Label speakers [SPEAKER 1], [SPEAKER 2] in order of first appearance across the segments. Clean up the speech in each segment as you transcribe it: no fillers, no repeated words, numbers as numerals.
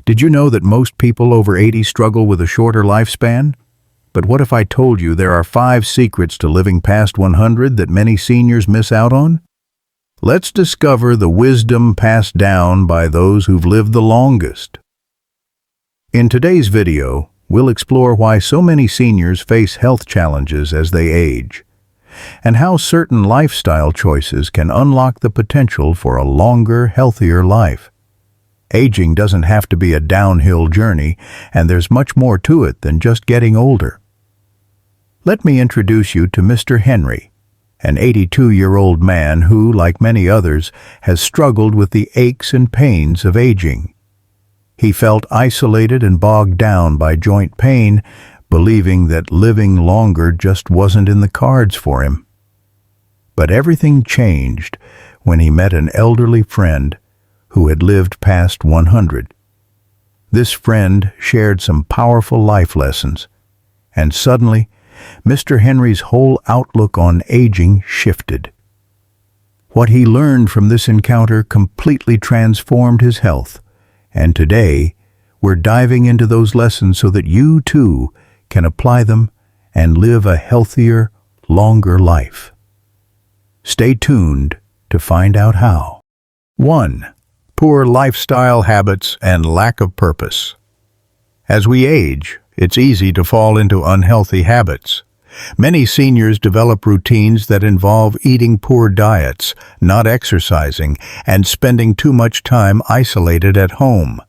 [SPEAKER 1] Did you know that most people over 80 struggle with a shorter lifespan? But what if I told you there are 5 secrets to living past 100 that many seniors miss out on? Let's discover the wisdom passed down by those who've lived the longest. In today's video, we'll explore why so many seniors face health challenges as they age, and how certain lifestyle choices can unlock the potential for a longer, healthier life. Aging doesn't have to be a downhill journey, and there's much more to it than just getting older. Let me introduce you to Mr. Henry, an 82-year-old man who, like many others, has struggled with the aches and pains of aging. He felt isolated and bogged down by joint pain, believing that living longer just wasn't in the cards for him. But everything changed when he met an elderly friend who had lived past 100. This friend shared some powerful life lessons, and suddenly, Mr. Henry's whole outlook on aging shifted. What he learned from this encounter completely transformed his health, and today, we're diving into those lessons so that you too can apply them and live a healthier, longer life. Stay tuned to find out how. 1. Poor lifestyle habits and lack of purpose. As we age, it's easy to fall into unhealthy habits. Many seniors develop routines that involve eating poor diets, not exercising, and spending too much time isolated at home.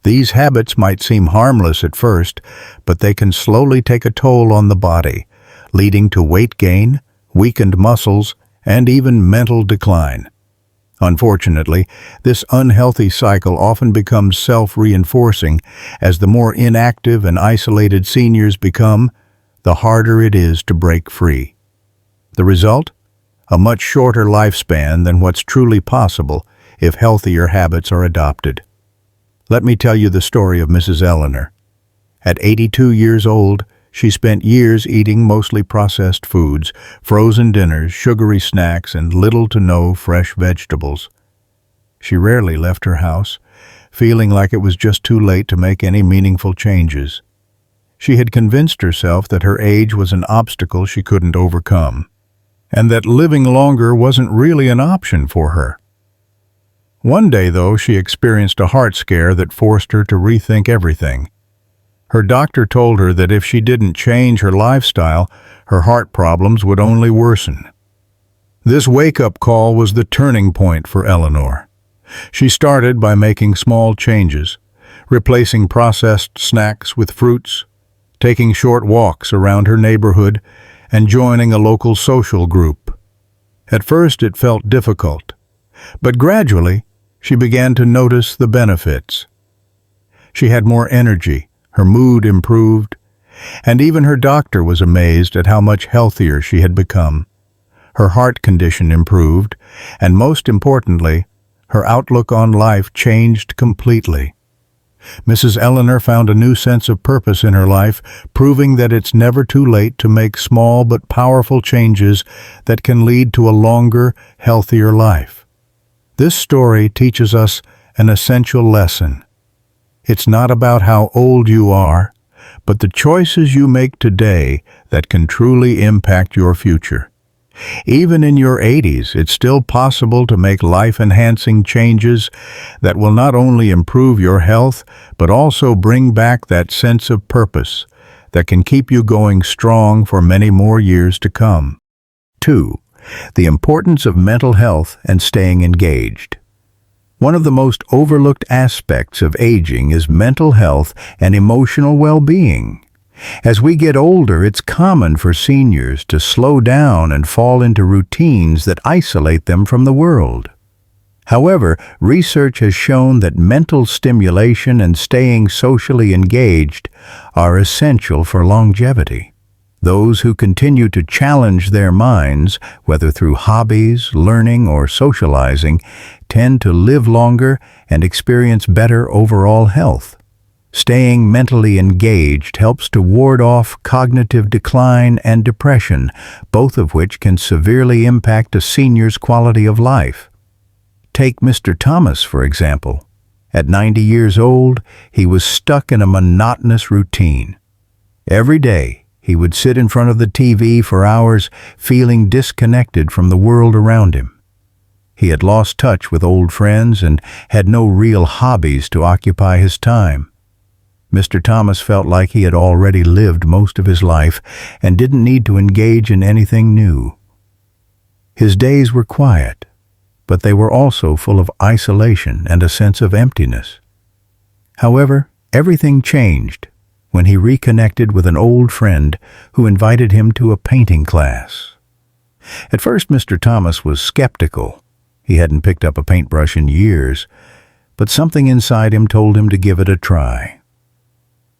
[SPEAKER 1] These habits might seem harmless at first, but they can slowly take a toll on the body, leading to weight gain, weakened muscles, and even mental decline. Unfortunately, this unhealthy cycle often becomes self-reinforcing. As the more inactive and isolated seniors become, the harder it is to break free. The result? A much shorter lifespan than what's truly possible if healthier habits are adopted. Let me tell you the story of Mrs. Eleanor. At 82 years old, she spent years eating mostly processed foods, frozen dinners, sugary snacks, and little to no fresh vegetables. She rarely left her house, feeling like it was just too late to make any meaningful changes. She had convinced herself that her age was an obstacle she couldn't overcome, and that living longer wasn't really an option for her. One day, though, she experienced a heart scare that forced her to rethink everything. Her doctor told her that if she didn't change her lifestyle, her heart problems would only worsen. This wake-up call was the turning point for Eleanor. She started by making small changes, replacing processed snacks with fruits, taking short walks around her neighborhood, and joining a local social group. At first it felt difficult, but gradually she began to notice the benefits. She had more energy, her mood improved, and even her doctor was amazed at how much healthier she had become. Her heart condition improved, and most importantly, her outlook on life changed completely. Mrs. Eleanor found a new sense of purpose in her life, proving that it's never too late to make small but powerful changes that can lead to a longer, healthier life. This story teaches us an essential lesson. It's not about how old you are, but the choices you make today that can truly impact your future. Even in your 80s, it's still possible to make life-enhancing changes that will not only improve your health, but also bring back that sense of purpose that can keep you going strong for many more years to come. 2. The importance of mental health and staying engaged. One of the most overlooked aspects of aging is mental health and emotional well-being. As we get older, it's common for seniors to slow down and fall into routines that isolate them from the world. However, research has shown that mental stimulation and staying socially engaged are essential for longevity. Those who continue to challenge their minds, whether through hobbies, learning, or socializing, tend to live longer and experience better overall health. Staying mentally engaged helps to ward off cognitive decline and depression, both of which can severely impact a senior's quality of life. Take Mr. Thomas, for example. At 90 years old, he was stuck in a monotonous routine. Every day, he would sit in front of the TV for hours, feeling disconnected from the world around him. He had lost touch with old friends and had no real hobbies to occupy his time. Mr. Thomas felt like he had already lived most of his life and didn't need to engage in anything new. His days were quiet, but they were also full of isolation and a sense of emptiness. However, everything changed when he reconnected with an old friend who invited him to a painting class. At first, Mr. Thomas was skeptical. He hadn't picked up a paintbrush in years, but something inside him told him to give it a try.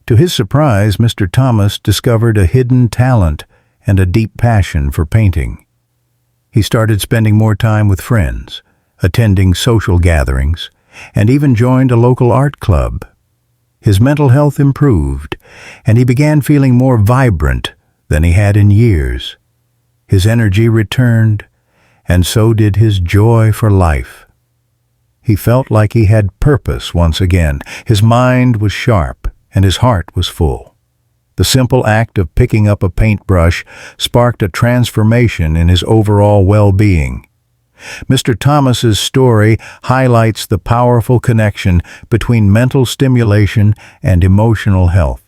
[SPEAKER 1] To his surprise, Mr. Thomas discovered a hidden talent and a deep passion for painting. He started spending more time with friends, attending social gatherings, and even joined a local art club. His mental health improved, and he began feeling more vibrant than he had in years. His energy returned, and so did his joy for life. He felt like he had purpose once again. His mind was sharp, and his heart was full. The simple act of picking up a paintbrush sparked a transformation in his overall well-being. Mr. Thomas's story highlights the powerful connection between mental stimulation and emotional health.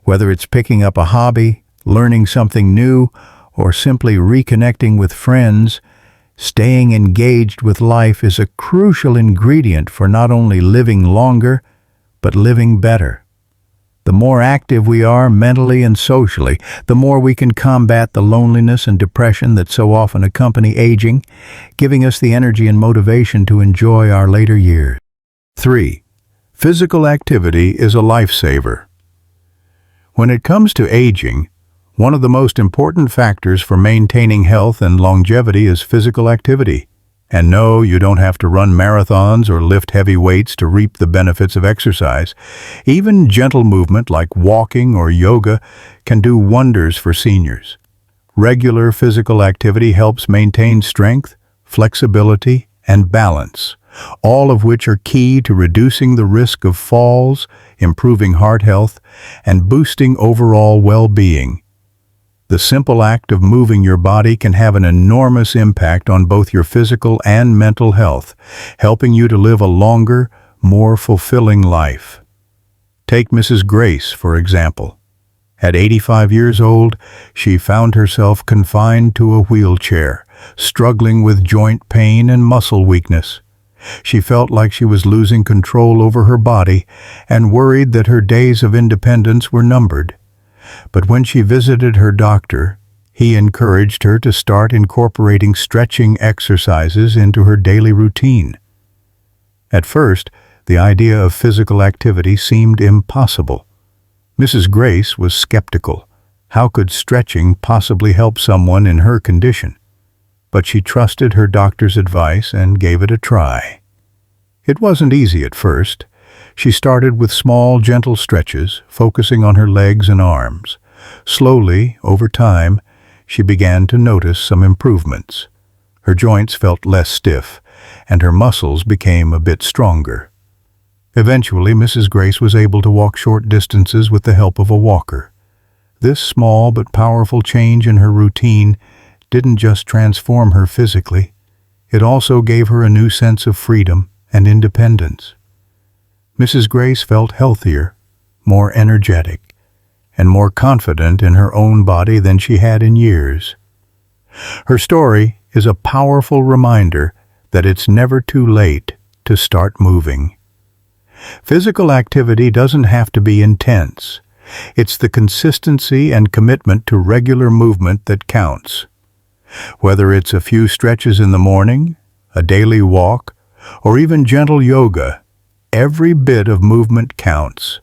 [SPEAKER 1] Whether it's picking up a hobby, learning something new, or simply reconnecting with friends, staying engaged with life is a crucial ingredient for not only living longer, but living better. The more active we are mentally and socially, the more we can combat the loneliness and depression that so often accompany aging, giving us the energy and motivation to enjoy our later years. 3. Physical activity is a lifesaver. When it comes to aging, one of the most important factors for maintaining health and longevity is physical activity. And no, you don't have to run marathons or lift heavy weights to reap the benefits of exercise. Even gentle movement like walking or yoga can do wonders for seniors. Regular physical activity helps maintain strength, flexibility, and balance, all of which are key to reducing the risk of falls, improving heart health, and boosting overall well-being. The simple act of moving your body can have an enormous impact on both your physical and mental health, helping you to live a longer, more fulfilling life. Take Mrs. Grace, for example. At 85 years old, she found herself confined to a wheelchair, struggling with joint pain and muscle weakness. She felt like she was losing control over her body and worried that her days of independence were numbered. But when she visited her doctor, he encouraged her to start incorporating stretching exercises into her daily routine. At first, the idea of physical activity seemed impossible. Mrs. Grace was skeptical. How could stretching possibly help someone in her condition? But she trusted her doctor's advice and gave it a try. It wasn't easy at first. She started with small, gentle stretches, focusing on her legs and arms. Slowly, over time, she began to notice some improvements. Her joints felt less stiff, and her muscles became a bit stronger. Eventually, Mrs. Grace was able to walk short distances with the help of a walker. This small but powerful change in her routine didn't just transform her physically, it also gave her a new sense of freedom and independence. Mrs. Grace felt healthier, more energetic, and more confident in her own body than she had in years. Her story is a powerful reminder that it's never too late to start moving. Physical activity doesn't have to be intense. It's the consistency and commitment to regular movement that counts. Whether it's a few stretches in the morning, a daily walk, or even gentle yoga, every bit of movement counts.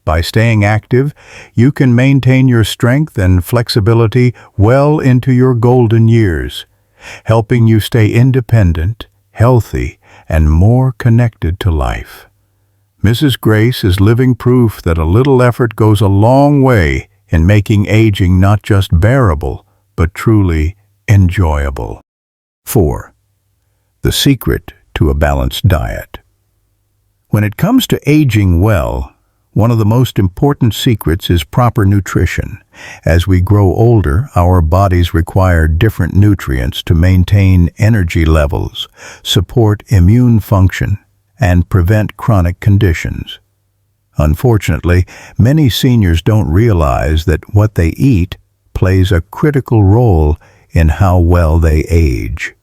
[SPEAKER 1] By staying active, you can maintain your strength and flexibility well into your golden years, helping you stay independent, healthy, and more connected to life. Mrs. Grace is living proof that a little effort goes a long way in making aging not just bearable, but truly enjoyable. 4. The secret to a balanced diet. When it comes to aging well, one of the most important secrets is proper nutrition. As we grow older, our bodies require different nutrients to maintain energy levels, support immune function, and prevent chronic conditions. Unfortunately, many seniors don't realize that what they eat plays a critical role in how well they age.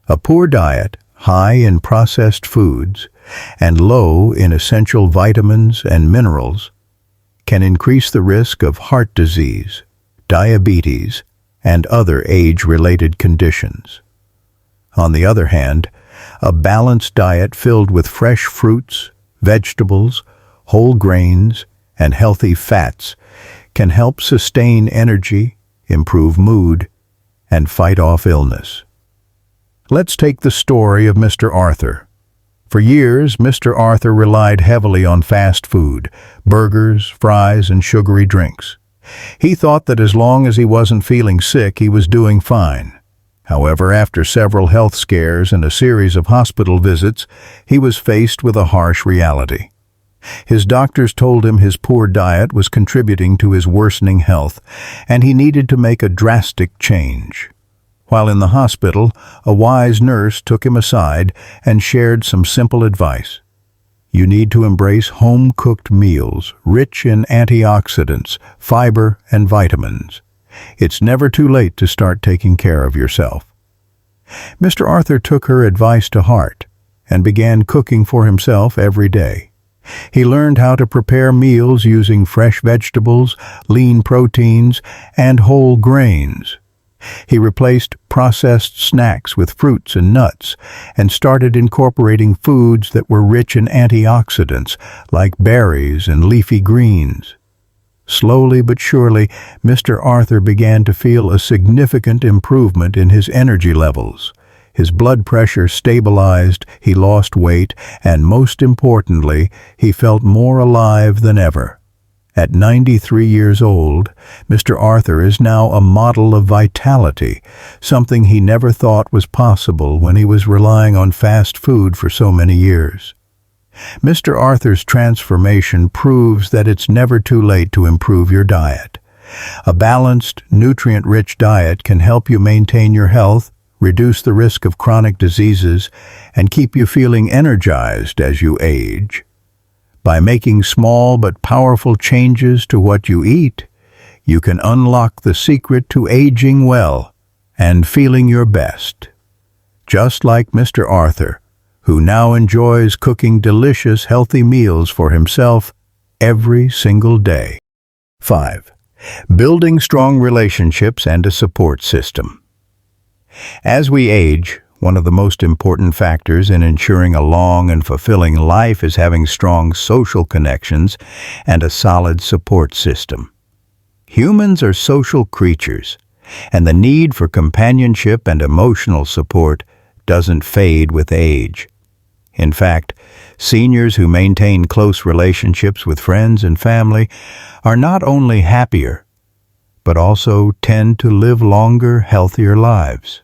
[SPEAKER 1] A poor diet, high in processed foods and low in essential vitamins and minerals, can increase the risk of heart disease, diabetes, and other age-related conditions. On the other hand, a balanced diet filled with fresh fruits, vegetables, whole grains, and healthy fats can help sustain energy, improve mood, and fight off illness. Let's take the story of Mr. Arthur. For years, Mr. Arthur relied heavily on fast food, burgers, fries, and sugary drinks. He thought that as long as he wasn't feeling sick, he was doing fine. However, after several health scares and a series of hospital visits, he was faced with a harsh reality. His doctors told him his poor diet was contributing to his worsening health, and he needed to make a drastic change. While in the hospital, a wise nurse took him aside and shared some simple advice. You need to embrace home-cooked meals, rich in antioxidants, fiber, and vitamins. It's never too late to start taking care of yourself. Mr. Arthur took her advice to heart and began cooking for himself every day. He learned how to prepare meals using fresh vegetables, lean proteins, and whole grains. He replaced processed snacks with fruits and nuts and started incorporating foods that were rich in antioxidants like berries and leafy greens. Slowly but surely, Mr. Arthur began to feel a significant improvement in his energy levels. His blood pressure stabilized, he lost weight, and most importantly, he felt more alive than ever. At 93 years old, Mr. Arthur is now a model of vitality, something he never thought was possible when he was relying on fast food for so many years. Mr. Arthur's transformation proves that it's never too late to improve your diet. A balanced, nutrient-rich diet can help you maintain your health, reduce the risk of chronic diseases, and keep you feeling energized as you age. By making small but powerful changes to what you eat, you can unlock the secret to aging well and feeling your best. Just like Mr. Arthur, who now enjoys cooking delicious, healthy meals for himself every single day. 5. Building strong relationships and a support system. As we age, one of the most important factors in ensuring a long and fulfilling life is having strong social connections and a solid support system. Humans are social creatures, and the need for companionship and emotional support doesn't fade with age. In fact, seniors who maintain close relationships with friends and family are not only happier, but also tend to live longer, healthier lives.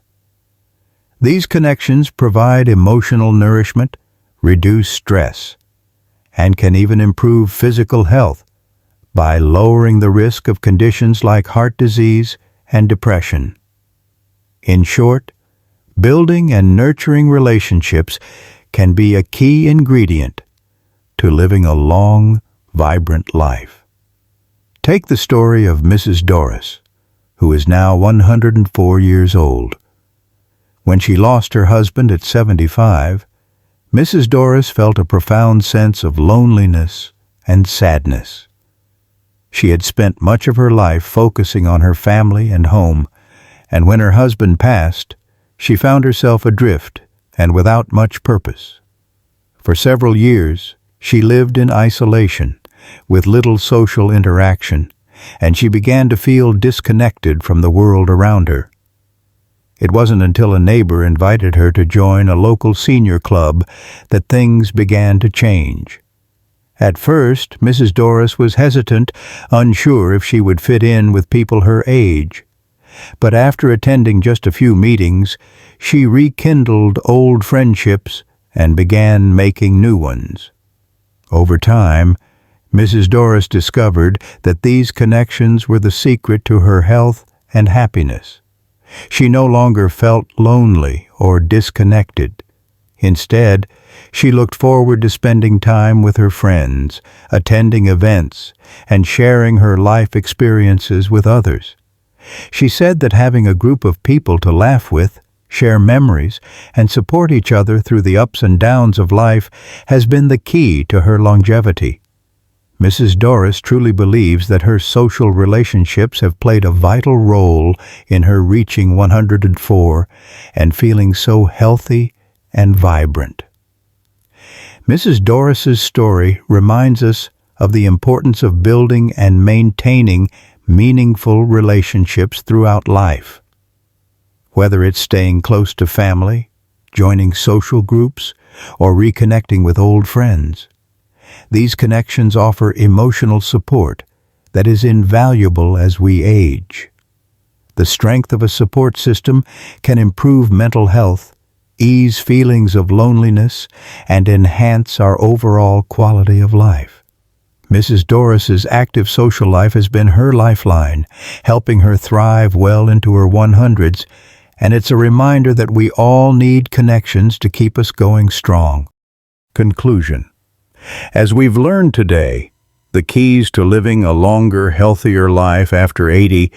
[SPEAKER 1] These connections provide emotional nourishment, reduce stress, and can even improve physical health by lowering the risk of conditions like heart disease and depression. In short, building and nurturing relationships can be a key ingredient to living a long, vibrant life. Take the story of Mrs. Doris, who is now 104 years old. When she lost her husband at 75, Mrs. Doris felt a profound sense of loneliness and sadness. She had spent much of her life focusing on her family and home, and when her husband passed, she found herself adrift and without much purpose. For several years, she lived in isolation, with little social interaction, and she began to feel disconnected from the world around her. It wasn't until a neighbor invited her to join a local senior club that things began to change. At first, Mrs. Doris was hesitant, unsure if she would fit in with people her age. But after attending just a few meetings, she rekindled old friendships and began making new ones. Over time, Mrs. Doris discovered that these connections were the secret to her health and happiness. She no longer felt lonely or disconnected. Instead, she looked forward to spending time with her friends, attending events, and sharing her life experiences with others. She said that having a group of people to laugh with, share memories, and support each other through the ups and downs of life has been the key to her longevity. Mrs. Doris truly believes that her social relationships have played a vital role in her reaching 104 and feeling so healthy and vibrant. Mrs. Doris's story reminds us of the importance of building and maintaining meaningful relationships throughout life. Whether it's staying close to family, joining social groups, or reconnecting with old friends, these connections offer emotional support that is invaluable as we age. The strength of a support system can improve mental health, ease feelings of loneliness, and enhance our overall quality of life. Mrs. Doris's active social life has been her lifeline, helping her thrive well into her 100s, and it's a reminder that we all need connections to keep us going strong. Conclusion. As we've learned today, the keys to living a longer, healthier life after 80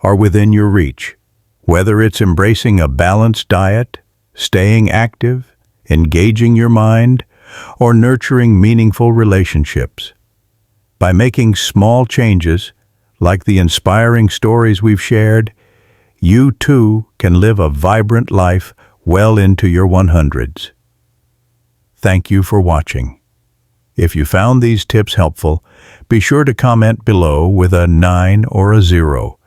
[SPEAKER 1] are within your reach. Whether it's embracing a balanced diet, staying active, engaging your mind, or nurturing meaningful relationships. By making small changes, like the inspiring stories we've shared, you too can live a vibrant life well into your 100s. Thank you for watching. If you found these tips helpful, be sure to comment below with a 9 or a 0.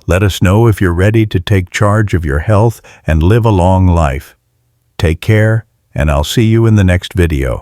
[SPEAKER 1] Let us know if you're ready to take charge of your health and live a long life. Take care, and I'll see you in the next video.